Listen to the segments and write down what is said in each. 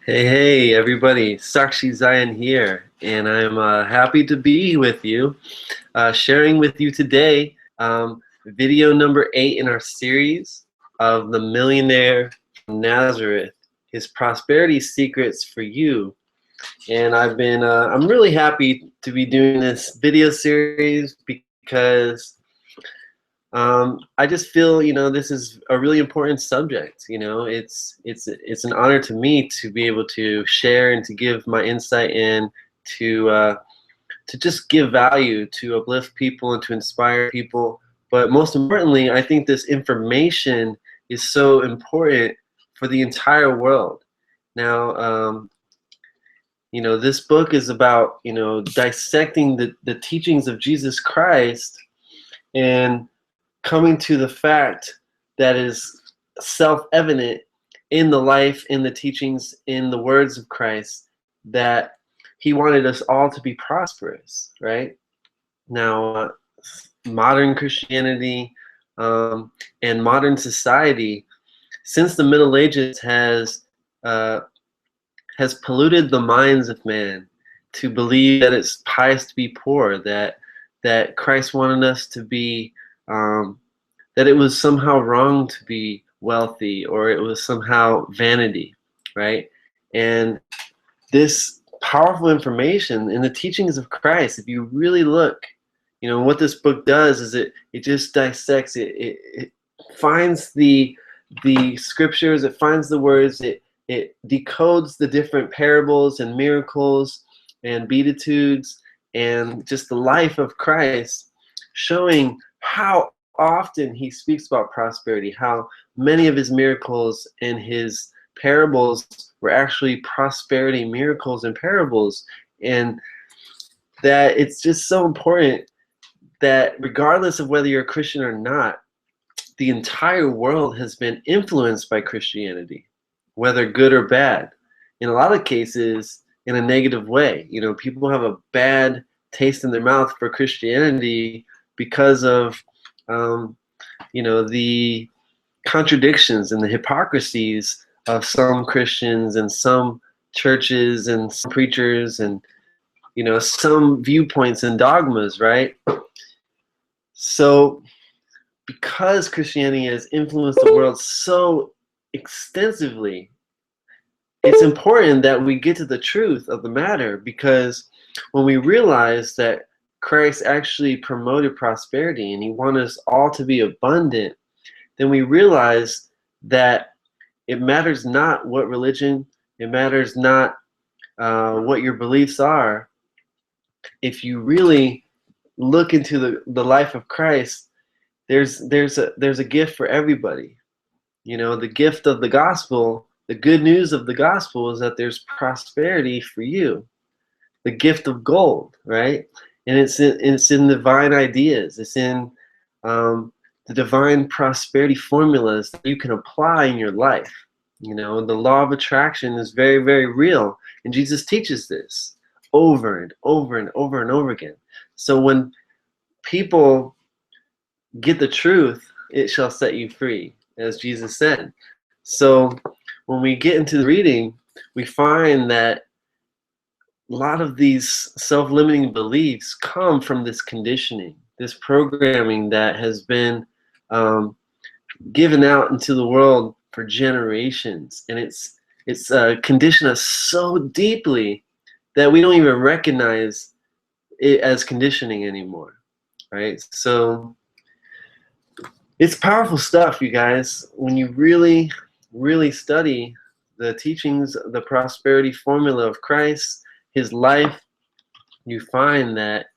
Hey, everybody. Sakshi Zion here, and I'm happy to be with you, sharing with you today video number 8 in our series of the Millionaire from Nazareth, his prosperity secrets for you. And I'm really happy to be doing this video series because I just feel, this is a really important subject. It's an honor to me to be able to share and to give my insight and to just give value, to uplift people and to inspire people. But most importantly, I think this information is so important for the entire world. Now, this book is about, dissecting the teachings of Jesus Christ and coming to the fact that is self-evident in the life, in the teachings, in the words of Christ, that he wanted us all to be prosperous, right? Now, modern Christianity and modern society, since the Middle Ages, has polluted the minds of man to believe that it's pious to be poor, that Christ wanted us to be that it was somehow wrong to be wealthy, or it was somehow vanity, right? And this powerful information in the teachings of Christ, if you really look, what this book does is it just dissects it. It finds the scriptures, it finds the words, it decodes the different parables and miracles and beatitudes and just the life of Christ, showing how often he speaks about prosperity, how many of his miracles and his parables were actually prosperity miracles and parables, and that it's just so important that regardless of whether you're a Christian or not, the entire world has been influenced by Christianity, whether good or bad. In a lot of cases, in a negative way. People have a bad taste in their mouth for Christianity because of the contradictions and the hypocrisies of some Christians and some churches and some preachers and some viewpoints and dogmas, right? So because Christianity has influenced the world so extensively, it's important that we get to the truth of the matter, because when we realize that Christ actually promoted prosperity and he wanted us all to be abundant, then we realize that it matters not what religion, it matters not what your beliefs are. If you really look into the life of Christ, there's a gift for everybody. The gift of the gospel, the good news of the gospel is that there's prosperity for you. The gift of gold, right? And it's in divine ideas. It's in the divine prosperity formulas that you can apply in your life. The law of attraction is very, very real, and Jesus teaches this over and over and over and over again. So when people get the truth, it shall set you free, as Jesus said. So when we get into the reading, we find that a lot of these self-limiting beliefs come from this conditioning, this programming that has been given out into the world for generations, and it's conditioned us so deeply that we don't even recognize it as conditioning anymore, right? So it's powerful stuff, you guys. When you really, really study the teachings, the prosperity formula of Christ, his life, you find that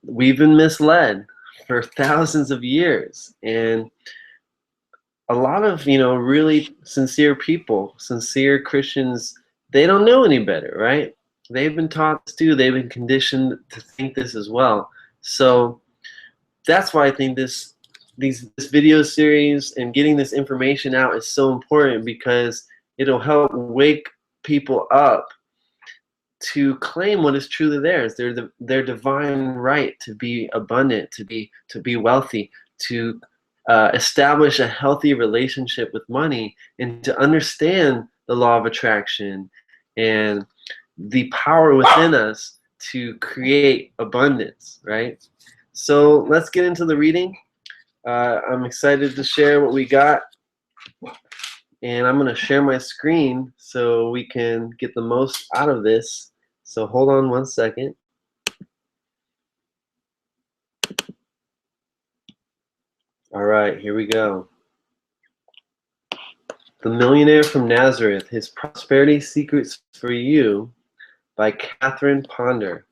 we've been misled for thousands of years, and a lot of really sincere people, sincere Christians, they don't know any better, right? They've been taught this too. They've been conditioned to think this as well. So that's why I think this video series and getting this information out is so important, because it'll help wake people up to claim what is truly theirs, their divine right to be abundant, to be wealthy, to establish a healthy relationship with money, and to understand the law of attraction and the power within us to create abundance, right? So let's get into the reading. I'm excited to share what we got, and I'm going to share my screen so we can get the most out of this. So hold on one second. All right, here we go. The Millionaire from Nazareth, His Prosperity Secrets for You by Catherine Ponder.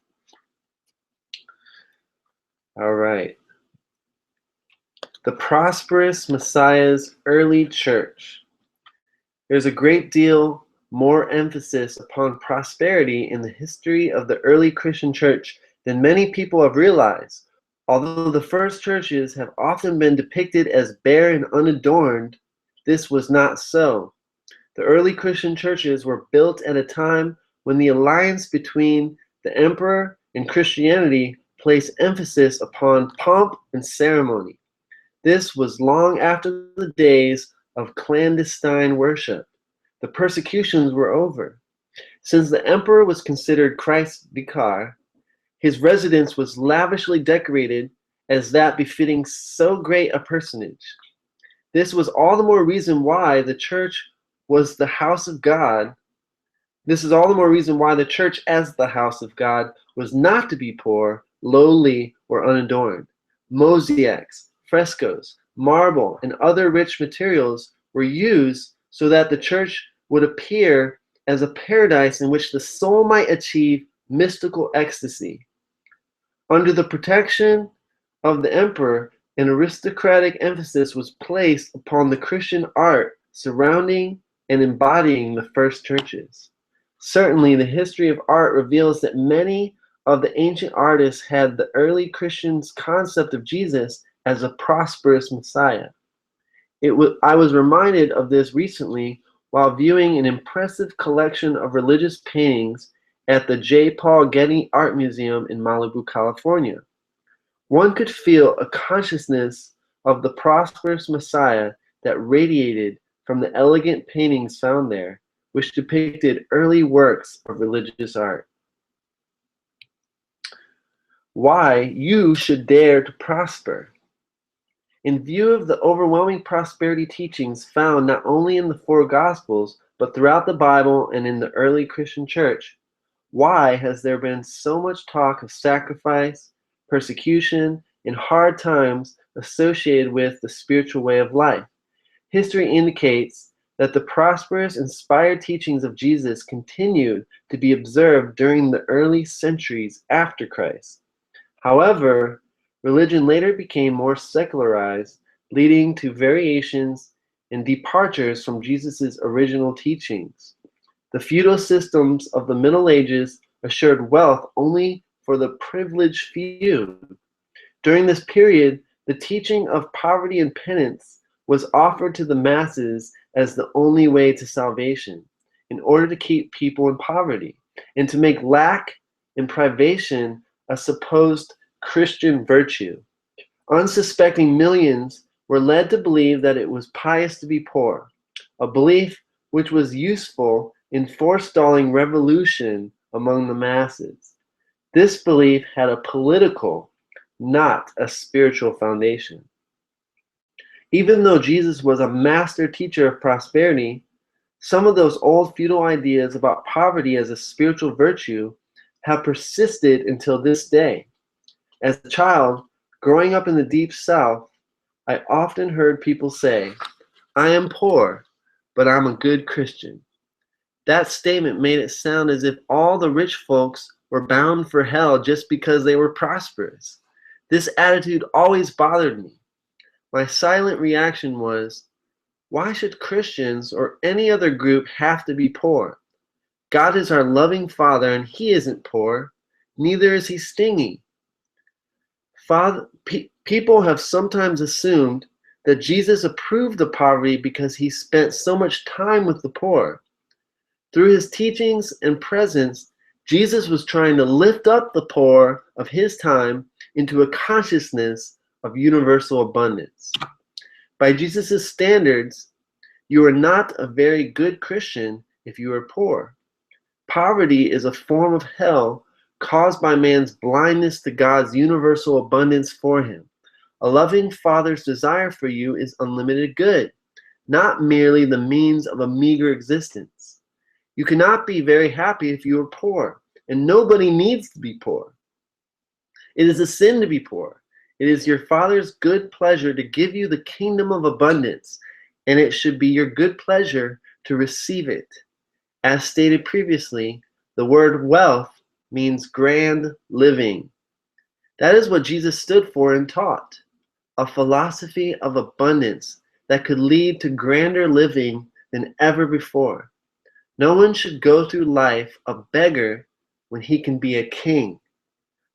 All right. The Prosperous Messiah's Early Church. There's a great deal more emphasis upon prosperity in the history of the early Christian church than many people have realized. Although the first churches have often been depicted as bare and unadorned, this was not so. The early Christian churches were built at a time when the alliance between the emperor and Christianity placed emphasis upon pomp and ceremony. This was long after the days of clandestine worship. The persecutions were over. Since the emperor was considered Christ's vicar, his residence was lavishly decorated as that befitting so great a personage. This was all the more reason why the church was the house of God. This is all the more reason why the church as the house of God was not to be poor, lowly, or unadorned. Mosaics, frescoes, marble, and other rich materials were used so that the church would appear as a paradise in which the soul might achieve mystical ecstasy. Under the protection of the emperor, an aristocratic emphasis was placed upon the Christian art surrounding and embodying the first churches. Certainly, the history of art reveals that many of the ancient artists had the early Christians' concept of Jesus as a prosperous Messiah. I was reminded of this recently while viewing an impressive collection of religious paintings at the J. Paul Getty Art Museum in Malibu, California. One could feel a consciousness of the prosperous Messiah that radiated from the elegant paintings found there, which depicted early works of religious art. Why you should dare to prosper. In view of the overwhelming prosperity teachings found not only in the four Gospels, but throughout the Bible and in the early Christian church, why has there been so much talk of sacrifice, persecution, and hard times associated with the spiritual way of life? History indicates that the prosperous, inspired teachings of Jesus continued to be observed during the early centuries after Christ. However, religion later became more secularized, leading to variations and departures from Jesus' original teachings. The feudal systems of the Middle Ages assured wealth only for the privileged few. During this period, the teaching of poverty and penance was offered to the masses as the only way to salvation, in order to keep people in poverty, and to make lack and privation a supposed Christian virtue. Unsuspecting millions were led to believe that it was pious to be poor, a belief which was useful in forestalling revolution among the masses. This belief had a political, not a spiritual foundation. Even though Jesus was a master teacher of prosperity, some of those old feudal ideas about poverty as a spiritual virtue have persisted until this day. As a child, growing up in the Deep South, I often heard people say, "I am poor, but I'm a good Christian." That statement made it sound as if all the rich folks were bound for hell just because they were prosperous. This attitude always bothered me. My silent reaction was, why should Christians or any other group have to be poor? God is our loving Father, and He isn't poor. Neither is He stingy. People have sometimes assumed that Jesus approved of poverty because He spent so much time with the poor. Through His teachings and presence, Jesus was trying to lift up the poor of His time into a consciousness of universal abundance. By Jesus' standards, you are not a very good Christian if you are poor. Poverty is a form of hell caused by man's blindness to God's universal abundance for him. A loving Father's desire for you is unlimited good, not merely the means of a meager existence. You cannot be very happy if you are poor, and nobody needs to be poor. It is a sin to be poor. It is your Father's good pleasure to give you the kingdom of abundance, and it should be your good pleasure to receive it. As stated previously, the word wealth means grand living. That is what Jesus stood for and taught, a philosophy of abundance that could lead to grander living than ever before. No one should go through life a beggar when he can be a king.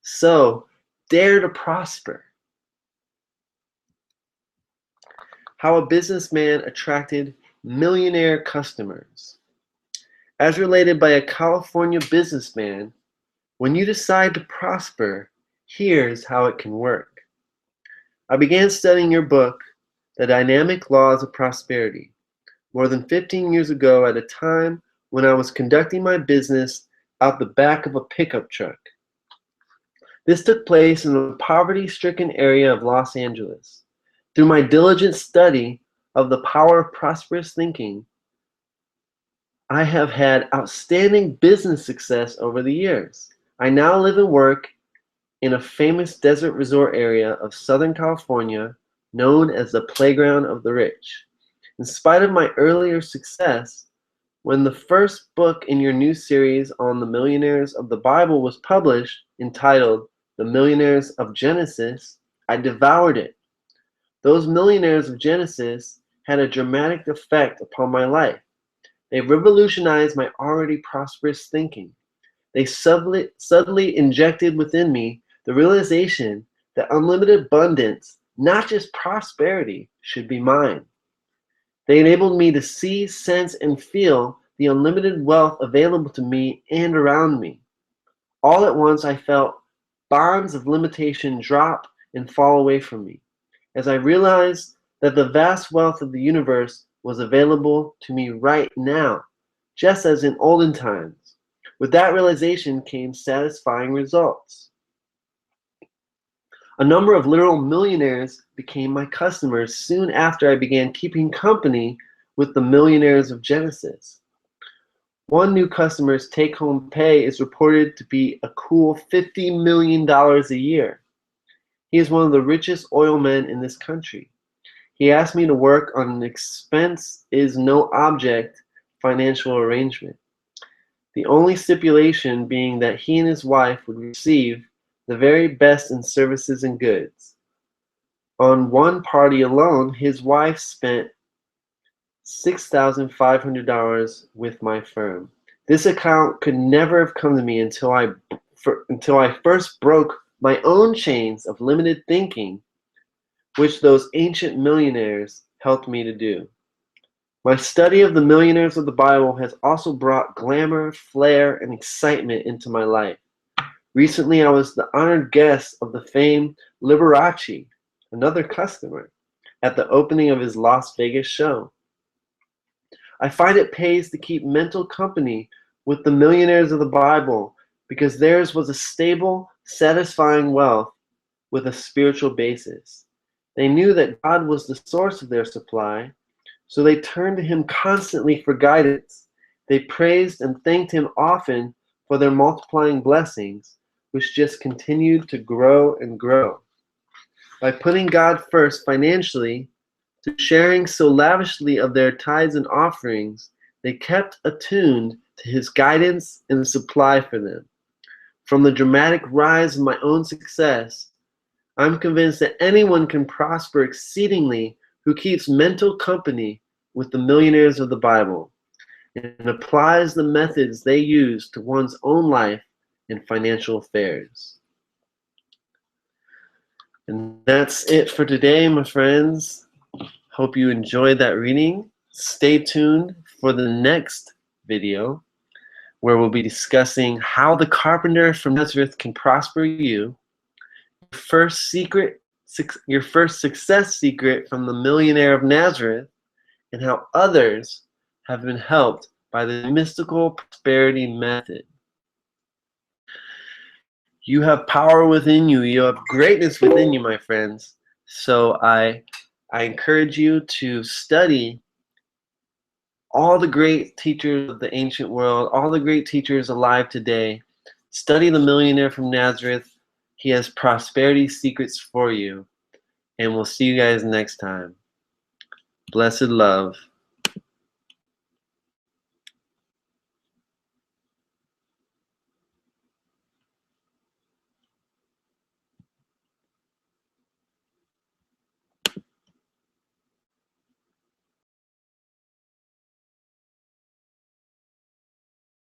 So, dare to prosper. How a businessman attracted millionaire customers. As related by a California businessman, when you decide to prosper, here's how it can work. I began studying your book, The Dynamic Laws of Prosperity, more than 15 years ago at a time when I was conducting my business out the back of a pickup truck. This took place in a poverty-stricken area of Los Angeles. Through my diligent study of the power of prosperous thinking, I have had outstanding business success over the years. I now live and work in a famous desert resort area of Southern California known as the Playground of the Rich. In spite of my earlier success, when the first book in your new series on the millionaires of the Bible was published, entitled The Millionaires of Genesis, I devoured it. Those millionaires of Genesis had a dramatic effect upon my life. They revolutionized my already prosperous thinking. They subtly injected within me the realization that unlimited abundance, not just prosperity, should be mine. They enabled me to see, sense, and feel the unlimited wealth available to me and around me. All at once I felt bonds of limitation drop and fall away from me, as I realized that the vast wealth of the universe was available to me right now, just as in olden times. With that realization came satisfying results. A number of literal millionaires became my customers soon after I began keeping company with the millionaires of Genesis. One new customer's take-home pay is reported to be a cool $50 million a year. He is one of the richest oil men in this country. He asked me to work on an expense is no object financial arrangement. The only stipulation being that he and his wife would receive the very best in services and goods. On one party alone, his wife spent $6,500 with my firm. This account could never have come to me until I first broke my own chains of limited thinking, which those ancient millionaires helped me to do. My study of the millionaires of the Bible has also brought glamour, flair, and excitement into my life. Recently, I was the honored guest of the famed Liberace, another customer, at the opening of his Las Vegas show. I find it pays to keep mental company with the millionaires of the Bible because theirs was a stable, satisfying wealth with a spiritual basis. They knew that God was the source of their supply, so they turned to him constantly for guidance. They praised and thanked him often for their multiplying blessings, which just continued to grow and grow. By putting God first financially, to sharing so lavishly of their tithes and offerings, they kept attuned to his guidance and supply for them. From the dramatic rise of my own success, I'm convinced that anyone can prosper exceedingly who keeps mental company with the millionaires of the Bible and applies the methods they use to one's own life and financial affairs. And that's it for today, my friends. Hope you enjoyed that reading. Stay tuned for the next video where we'll be discussing how the carpenter from Nazareth can prosper you, your first success secret from the millionaire of Nazareth, and how others have been helped by the mystical prosperity method. You have power within you. You have greatness within you, my friends. So I encourage you to study all the great teachers of the ancient world, all the great teachers alive today. Study the millionaire from Nazareth. He has prosperity secrets for you. And we'll see you guys next time. Blessed love.